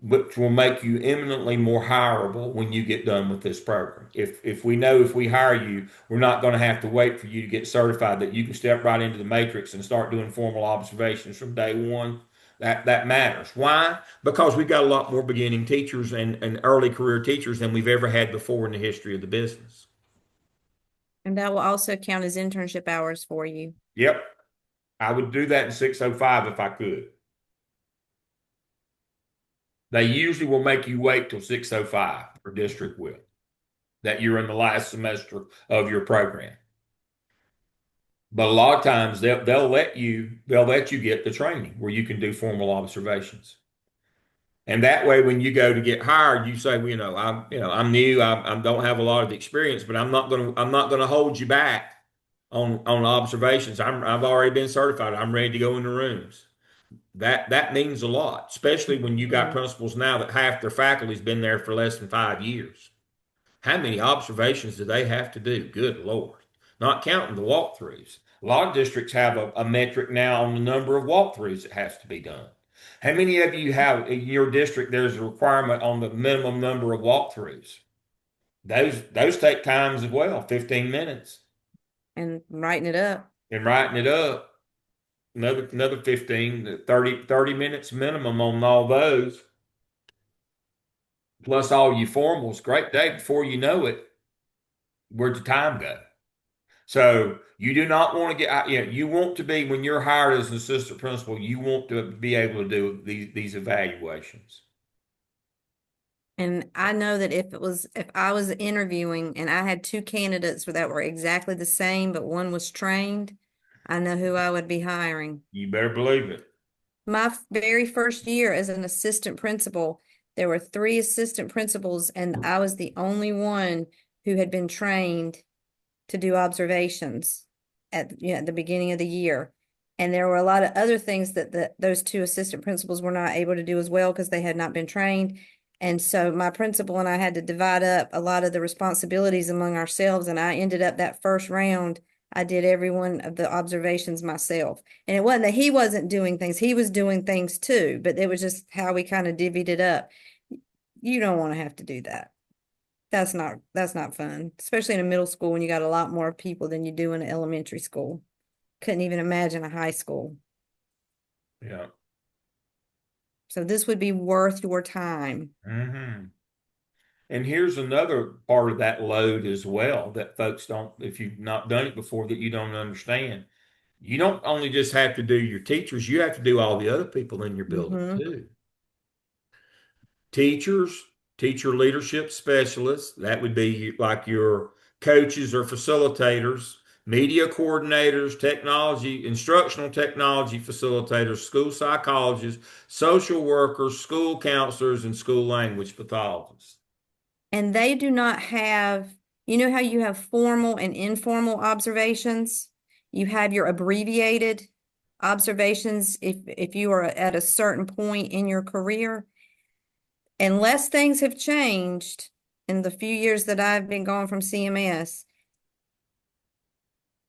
which will make you eminently more hireable when you get done with this program. If we know if we hire you, we're not going to have to wait for you to get certified, that you can step right into the matrix and start doing formal observations from day one. That matters. Why? Because we've got a lot more beginning teachers and early career teachers than we've ever had before in the history of the business. And that will also count as internship hours for you. Yep. I would do that in 605 if I could. They usually will make you wait till 6:05, or district will, that you're in the last semester of your program. But a lot of times they'll let you get the training where you can do formal observations. And that way, when you go to get hired, you say, well, I'm new, I don't have a lot of experience, but I'm not gonna hold you back on observations. I've already been certified. I'm ready to go in the rooms. That means a lot, especially when you got Yeah. principals now that half their faculty's been there for less than 5 years. How many observations do they have to do? Good Lord. Not counting the walkthroughs. A lot of districts have a metric now on the number of walkthroughs that has to be done. How many of you have in your district, there's a requirement on the minimum number of walkthroughs? Those take times as well, 15 minutes. And writing it up. And writing it up, another 15, 30 minutes minimum on all those, plus all your formals. Great day. Before you know it, where'd the time go? So you do not want to get, you want to be, when you're hired as an assistant principal, you want to be able to do these evaluations. And I know that if I was interviewing and I had two candidates that were exactly the same, but one was trained, I know who I would be hiring. You better believe it. My very first year as an assistant principal, there were three assistant principals, and I was the only one who had been trained to do observations at the beginning of the year. And there were a lot of other things that those two assistant principals were not able to do as well because they had not been trained. And so my principal and I had to divide up a lot of the responsibilities among ourselves. And I ended up that first round, I did every one of the observations myself. And it wasn't that he wasn't doing things, he was doing things too, but it was just how we kind of divvied it up. You don't want to have to do that. That's not fun, especially in a middle school when you got a lot more people than you do in an elementary school. Couldn't even imagine a high school. Yeah. So this would be worth your time. hmm And here's another part of that load as well that folks don't, if you've not done it before, that you don't understand. You don't only just have to do your teachers, you have to do all the other people in your building Mm-hmm. too. Teachers, teacher leadership specialists, that would be like your coaches or facilitators, media coordinators, technology, instructional technology facilitators, school psychologists, social workers, school counselors, and school language pathologists. And they do not have, you know how you have formal and informal observations? You have your abbreviated observations if you are at a certain point in your career. Unless things have changed in the few years that I've been gone from CMS,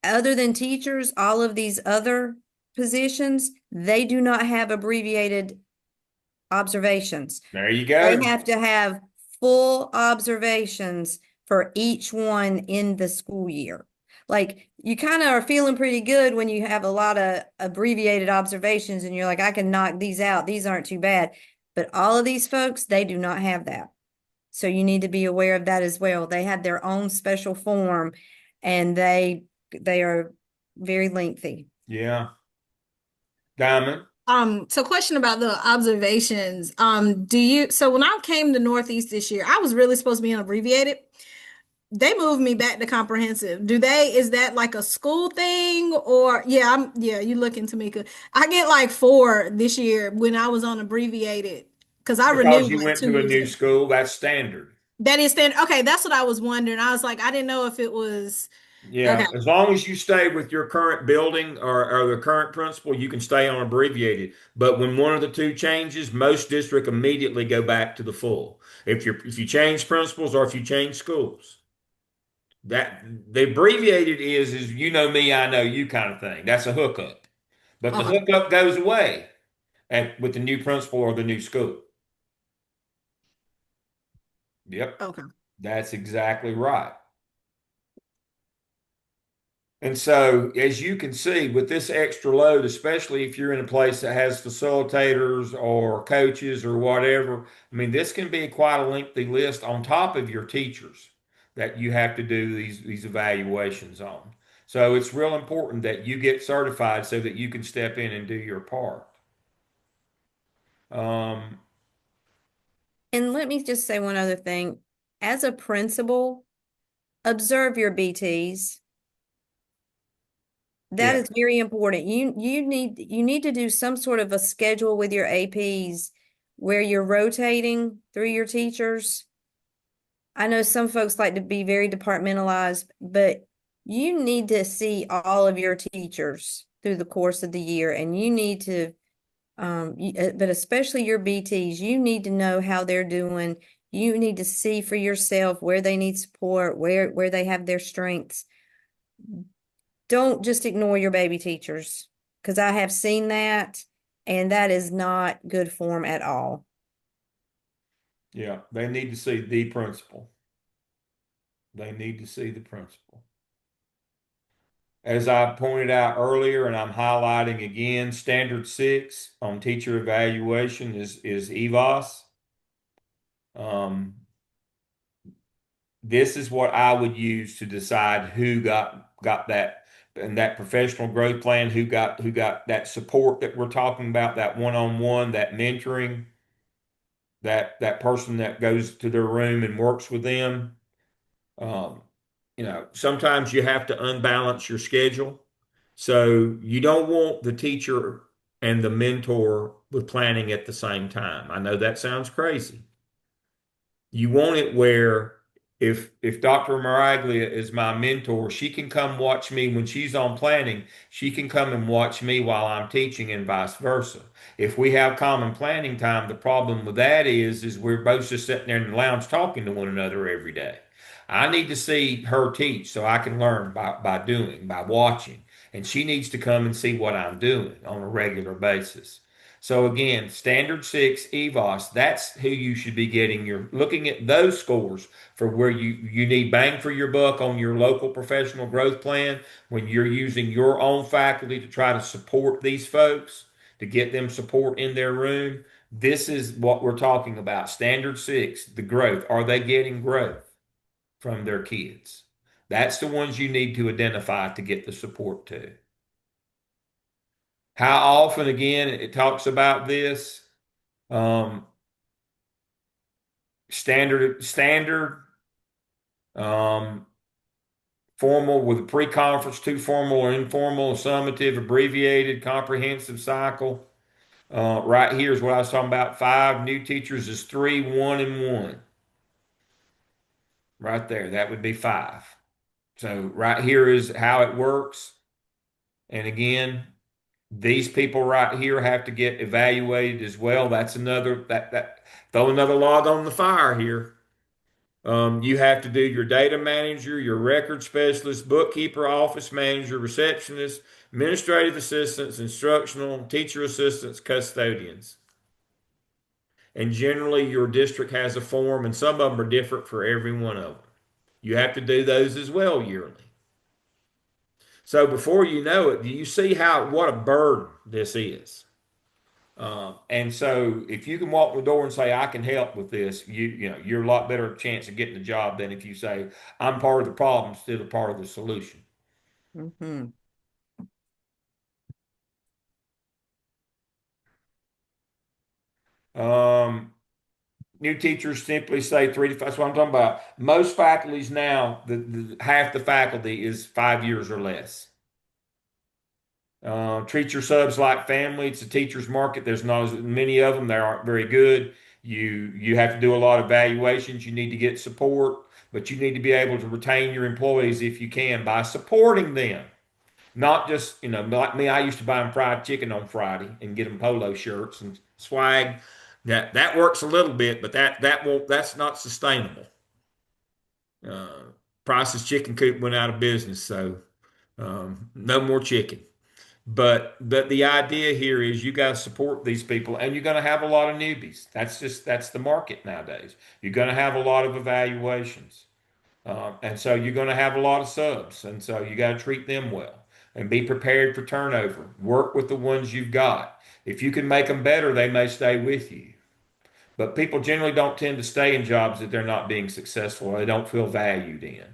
other than teachers, all of these other positions, they do not have abbreviated observations. There you They go. have to have full observations for each one in the school year. Like you kind of are feeling pretty good when you have a lot of abbreviated observations and you're like, I can knock these out. These aren't too bad. But all of these folks, they do not have that. So you need to be aware of that as well. They have their own special form and they are very lengthy. Yeah. Diamond. So question about the observations. So when I came to Northeast this year, I was really supposed to be on abbreviated. They moved me back to comprehensive. Is that like a school thing or you looking to me. I get like 4 this year when I was on abbreviated because I Because renewed you like went two to a years new ago. school, that's standard. That is standard. Okay, that's what I was wondering. I was like, I didn't know if it was okay. Yeah, as long as you stay with your current building or the current principal, you can stay on abbreviated. But when one of the two changes, most district immediately go back to the full. If you change principals or if you change schools, that the abbreviated is you know me, I know you kind of thing. That's a hookup. But the Okay. hookup goes away with the new principal or the new school. Yep, Okay. that's exactly right. And so, as you can see, with this extra load, especially if you're in a place that has facilitators or coaches or whatever, I mean, this can be quite a lengthy list on top of your teachers that you have to do these evaluations on. So it's real important that you get certified so that you can step in and do your part. Um, And let me just say one other thing. As a principal, observe your BTs. That Yeah. is very important. You need to do some sort of a schedule with your APs where you're rotating through your teachers. I know some folks like to be very departmentalized, but you need to see all of your teachers through the course of the year, and you need to, but especially your BTs, you need to know how they're doing. You need to see for yourself where they need support, where they have their strengths. Don't just ignore your baby teachers, because I have seen that, and that is not good form at all. Yeah. They need to see the principal. They need to see the principal. As I pointed out earlier, and I'm highlighting again, Standard 6 on teacher evaluation is EVOS. Um, this is what I would use to decide who got that and that professional growth plan, who got that support that we're talking about, that one-on-one, that mentoring, that person that goes to their room and works with them. Um, sometimes you have to unbalance your schedule. So you don't want the teacher and the mentor with planning at the same time. I know that sounds crazy. You want it where if Dr. Maraglia is my mentor, she can come watch me when she's on planning. She can come and watch me while I'm teaching and vice versa. If we have common planning time, the problem with that is we're both just sitting there in the lounge talking to one another every day. I need to see her teach so I can learn by watching. And she needs to come and see what I'm doing on a regular basis. So again, Standard 6 EVOS, that's who you should be getting. You're looking at those scores for where you need bang for your buck on your local professional growth plan when you're using your own faculty to try to support these folks, to get them support in their room. This is what we're talking about. Standard 6, the growth. Are they getting growth from their kids? That's the ones you need to identify to get the support to. How often, again, it talks about this. Um, standard, um, formal with a pre-conference, two formal or informal, summative, abbreviated, comprehensive cycle. Right here is what I was talking about. 5 new teachers is 3, 1, and 1. Right there, that would be 5. So right here is how it works. And again, these people right here have to get evaluated as well. That's another that throw another log on the fire here. You have to do your data manager, your record specialist, bookkeeper, office manager, receptionist, administrative assistants, instructional, teacher assistants, custodians. And generally, your district has a form, and some of them are different for every one of them. You have to do those as well yearly. So before you know it, you see what a burden this is. And so if you can walk the door and say, I can help with this, you're a lot better chance of getting the job than if you say, I'm part of the problem instead of part of the solution. Mhm. Um, New teachers simply say 3 to 5. That's what I'm talking about. Most faculties now, half the faculty is 5 years or less. Treat your subs like family. It's a teacher's market. There's not as many of them. They aren't very good. You have to do a lot of evaluations. You need to get support, but you need to be able to retain your employees if you can by supporting them. Not just, like me, I used to buy them fried chicken on Friday and get them polo shirts and swag. That works a little bit, but that's not sustainable. Uh, Price's Chicken Coop went out of business, so no more chicken. But the idea here is you got to support these people, and you're going to have a lot of newbies. That's the market nowadays. You're going to have a lot of evaluations, and so you're going to have a lot of subs, and so you got to treat them well and be prepared for turnover. Work with the ones you've got. If you can make them better, they may stay with you. But people generally don't tend to stay in jobs that they're not being successful or they don't feel valued in.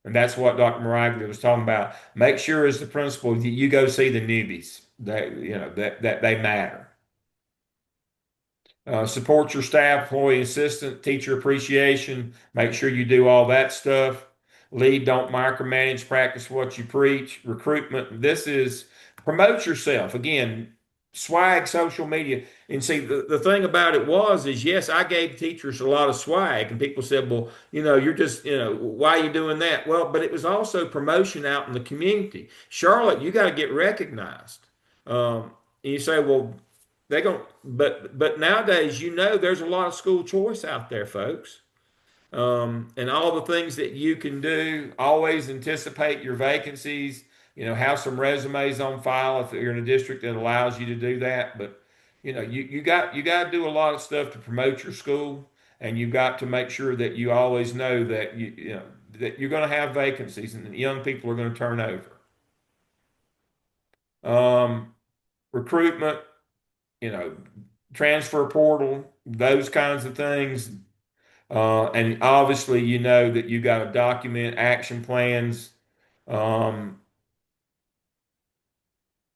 And that's what Dr. Maraglia was talking about. Make sure as the principal that you go see the newbies that that they matter. Support your staff, employee assistant, teacher appreciation. Make sure you do all that stuff. Lead, don't micromanage, practice what you preach. Recruitment, this is promote yourself. Again, swag social media. And see, the thing about it is yes, I gave teachers a lot of swag, and people said, well, you're just, why are you doing that? Well, but it was also promotion out in the community. Charlotte, you got to get recognized. And you say, well, they going but nowadays, there's a lot of school choice out there, folks. And all the things that you can do, always anticipate your vacancies, have some resumes on file if you're in a district that allows you to do that. But you got to do a lot of stuff to promote your school, and you got to make sure that you always know that that you're going to have vacancies and that young people are going to turn over. Recruitment, you know, transfer portal, those kinds of things. And obviously, that you got to document action plans. Um,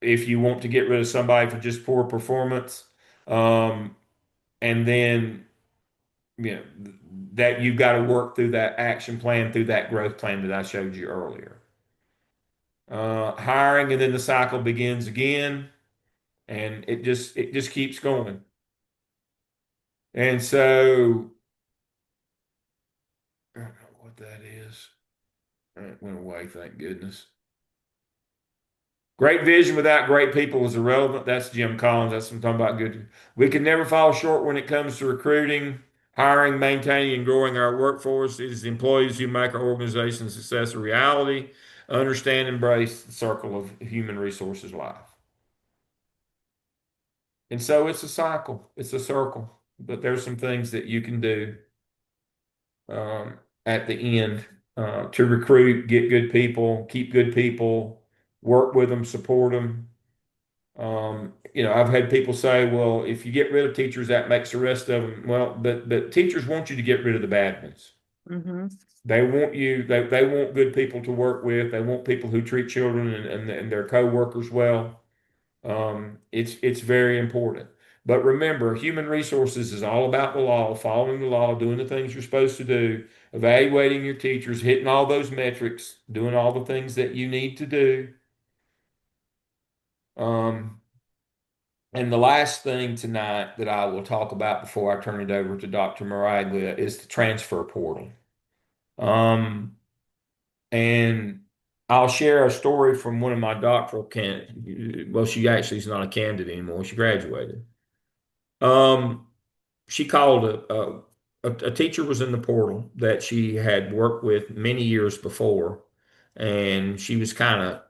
if you want to get rid of somebody for just poor performance, um, and then you know that you've got to work through that action plan, through that growth plan that I showed you earlier. Hiring, and then the cycle begins again, and it just keeps going. And so, I don't know what that is. It went away, thank goodness. Great vision without great people is irrelevant. That's Jim Collins. That's what I'm talking about. Good. We can never fall short when it comes to recruiting, hiring, maintaining, and growing our workforce. It is the employees who make our organization's success a reality. Understand, embrace the circle of human resources life. And so it's a cycle. It's a circle. But there's some things that you can do at the end to recruit, get good people, keep good people, work with them, support them. I've had people say, well, if you get rid of teachers, that makes the rest of them. Well, but teachers want you to get rid of the bad ones. Mm-hmm. They want they want good people to work with. They want people who treat children and their co-workers well. It's very important. But remember, human resources is all about the law, following the law, doing the things you're supposed to do, evaluating your teachers, hitting all those metrics, doing all the things that you need to do. Um, and the last thing tonight that I will talk about before I turn it over to Dr. Maraglia is the transfer portal. Um, and I'll share a story from one of my doctoral candidates. Well, she actually is not a candidate anymore. She graduated. Um, she called a teacher was in the portal that she had worked with many years before, and she was kind of,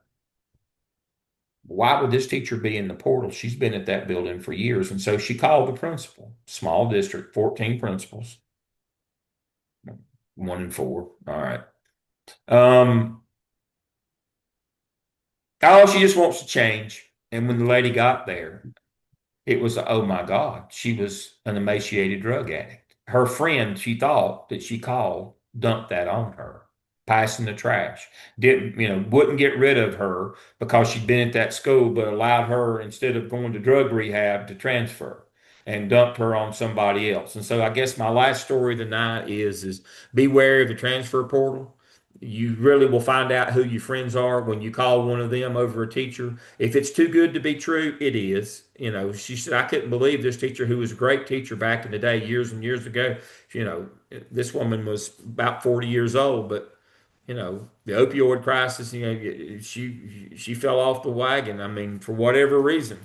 why would this teacher be in the portal? She's been at that building for years. And so she called the principal, small district, 14 principals, 1 and 4. All right. Um, oh, she just wants to change. And when the lady got there, it was, oh my God, she was an emaciated drug addict. Her friend, she thought that she called, dumped that on her, passing the trash. Wouldn't get rid of her because she'd been at that school, but allowed her, instead of going to drug rehab, to transfer and dumped her on somebody else. And so I guess my last story of the night is beware of the transfer portal. You really will find out who your friends are when you call one of them over a teacher. If it's too good to be true, it is. She said, I couldn't believe this teacher who was a great teacher back in the day, years and years ago. This woman was about 40 years old, but the opioid crisis, she fell off the wagon. I mean, for whatever reason.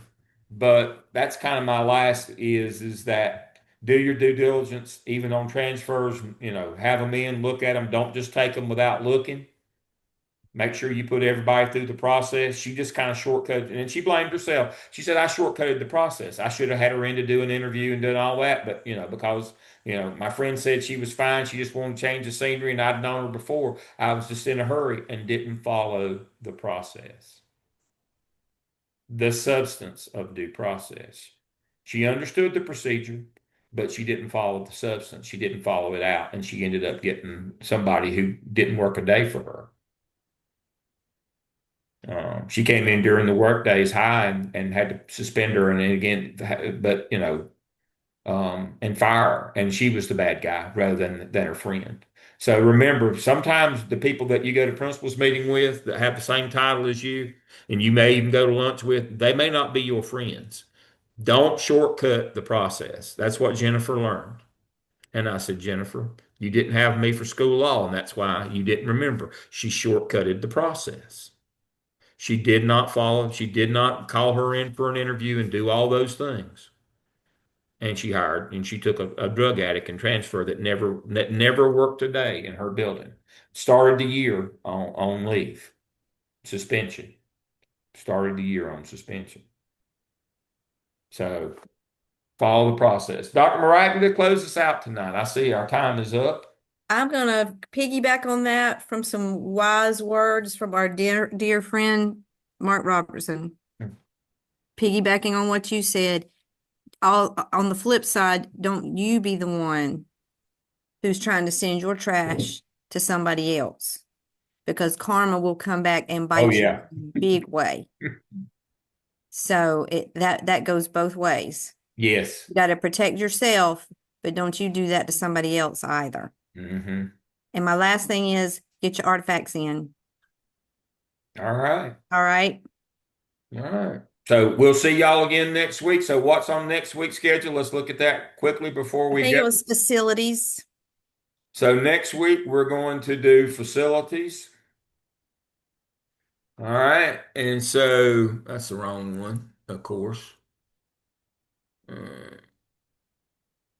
But that's kind of my last is that do your due diligence, even on transfers, have them in, look at them. Don't just take them without looking. Make sure you put everybody through the process. She just kind of shortcut, and she blamed herself. She said, I shortcutted the process. I should have had her in to do an interview and done all that. But, because, my friend said she was fine. She just wanted to change the scenery, and I'd known her before. I was just in a hurry and didn't follow the process, the substance of due process. She understood the procedure, but she didn't follow the substance. She didn't follow it out, and she ended up getting somebody who didn't work a day for her. She came in during the work days high and had to suspend her. And then again, but and fire her. And she was the bad guy rather than her friend. So remember, sometimes the people that you go to principals meeting with that have the same title as you, and you may even go to lunch with, they may not be your friends. Don't shortcut the process. That's what Jennifer learned. And I said, Jennifer, you didn't have me for school law, and that's why you didn't remember. She shortcutted the process. She did not follow, she did not call her in for an interview and do all those things. And she took a drug addict and transfer that never worked a day in her building. Started the year on leave, suspension. Started the year on suspension. So follow the process. Dr. Maraglia, close us out tonight. I see our time is up. I'm gonna piggyback on that from some wise words from our dear friend Mark Robertson. Piggybacking on what you said, all on the flip side, don't you be the one who's trying to send your trash to somebody else, because karma will come back and Oh, bite you yeah. in a big way. So that goes both ways. Yes. You got to protect yourself, but don't you do that to somebody else either. Mm-hmm. And my last thing is get your artifacts in. All right. All right. All right. So we'll see y'all again next week. So what's on next week's schedule? Let's look at that quickly before I we think go. it was facilities. So next week we're going to do facilities. All right. And so that's the wrong one, of course. Uh,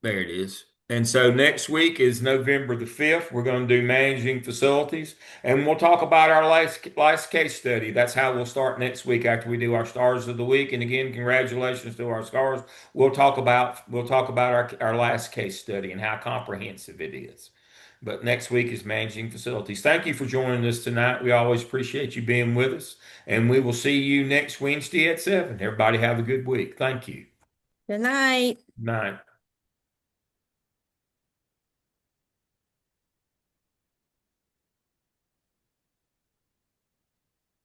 There it is. And so next week is November the 5th. We're going to do managing facilities, and we'll talk about our last case study. That's how we'll start next week after we do our stars of the week. And again, congratulations to our stars. We'll talk about our last case study and how comprehensive it is. But next week is managing facilities. Thank you for joining us tonight. We always appreciate you being with us, and we will see you next Wednesday at 7. Everybody have a good week. Thank you. Good night. Night.